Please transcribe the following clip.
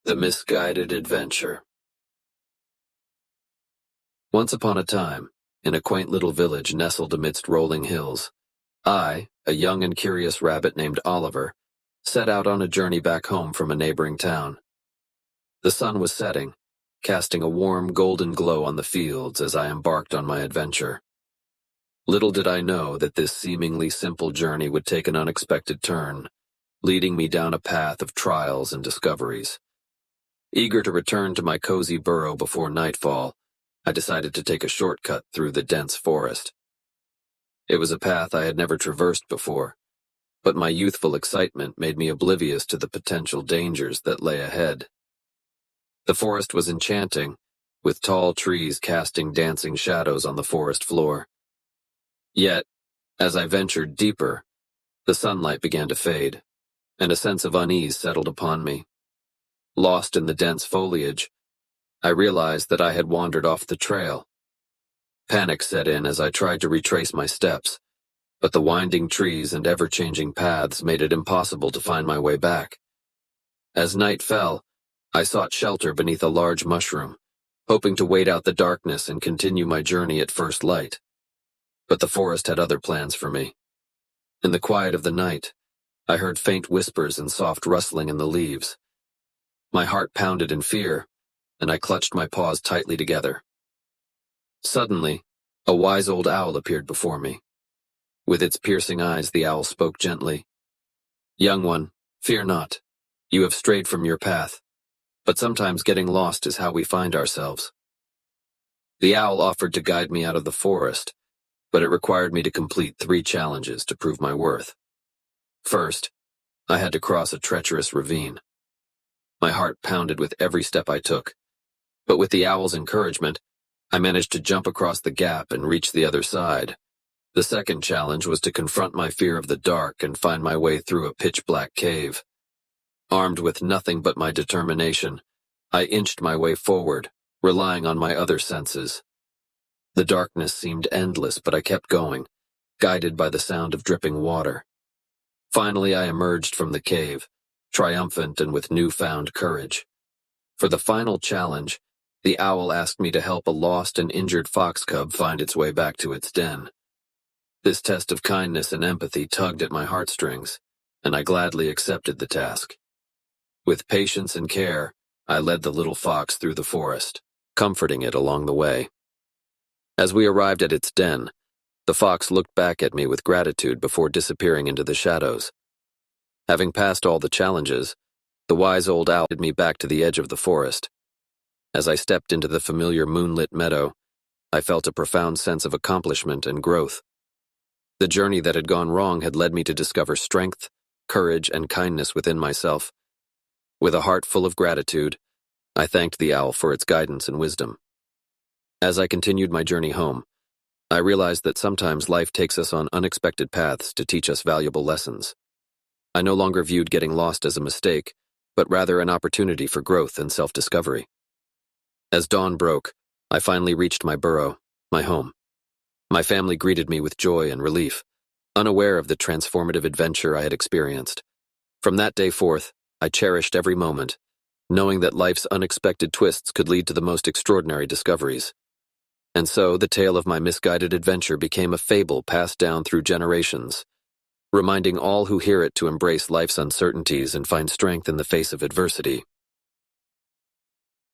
The Misguided Adventure. Once upon a time, in a quaint little village nestled amidst rolling hills, I, a young and curious rabbit named Oliver, set out on a journey back home from a neighboring town. The sun was setting, casting a warm golden glow on the fields as I embarked on my adventure. Little did I know that this seemingly simple journey would take an unexpected turn, leading me down a path of trials and discoveries. Eager to return to my cozy burrow before nightfall, I decided to take a shortcut through the dense forest. It was a path I had never traversed before, but my youthful excitement made me oblivious to the potential dangers that lay ahead. The forest was enchanting, with tall trees casting dancing shadows on the forest floor. Yet, as I ventured deeper, the sunlight began to fade, and a sense of unease settled upon me. Lost in the dense foliage, I realized that I had wandered off the trail. Panic set in as I tried to retrace my steps, but the winding trees and ever-changing paths made it impossible to find my way back. As night fell, I sought shelter beneath a large mushroom, hoping to wait out the darkness and continue my journey at first light. But the forest had other plans for me. In the quiet of the night, I heard faint whispers and soft rustling in the leaves. My heart pounded in fear, and I clutched my paws tightly together. Suddenly, a wise old owl appeared before me. With its piercing eyes, the owl spoke gently. "Young one, fear not. You have strayed from your path, but sometimes getting lost is how we find ourselves." The owl offered to guide me out of the forest, but it required me to complete 3 challenges to prove my worth. First, I had to cross a treacherous ravine. My heart pounded with every step I took, but with the owl's encouragement, I managed to jump across the gap and reach the other side. The second challenge was to confront my fear of the dark and find my way through a pitch-black cave. Armed with nothing but my determination, I inched my way forward, relying on my other senses. The darkness seemed endless, but I kept going, guided by the sound of dripping water. Finally, I emerged from the cave, triumphant and with newfound courage. For the final challenge, the owl asked me to help a lost and injured fox cub find its way back to its den. This test of kindness and empathy tugged at my heartstrings, and I gladly accepted the task. With patience and care, I led the little fox through the forest, comforting it along the way. As we arrived at its den, the fox looked back at me with gratitude before disappearing into the shadows. Having passed all the challenges, the wise old owl led me back to the edge of the forest. As I stepped into the familiar moonlit meadow, I felt a profound sense of accomplishment and growth. The journey that had gone wrong had led me to discover strength, courage, and kindness within myself. With a heart full of gratitude, I thanked the owl for its guidance and wisdom. As I continued my journey home, I realized that sometimes life takes us on unexpected paths to teach us valuable lessons. I no longer viewed getting lost as a mistake, but rather an opportunity for growth and self-discovery. As dawn broke, I finally reached my burrow, my home. My family greeted me with joy and relief, unaware of the transformative adventure I had experienced. From that day forth, I cherished every moment, knowing that life's unexpected twists could lead to the most extraordinary discoveries. And so, the tale of my misguided adventure became a fable passed down through generations, reminding all who hear it to embrace life's uncertainties and find strength in the face of adversity.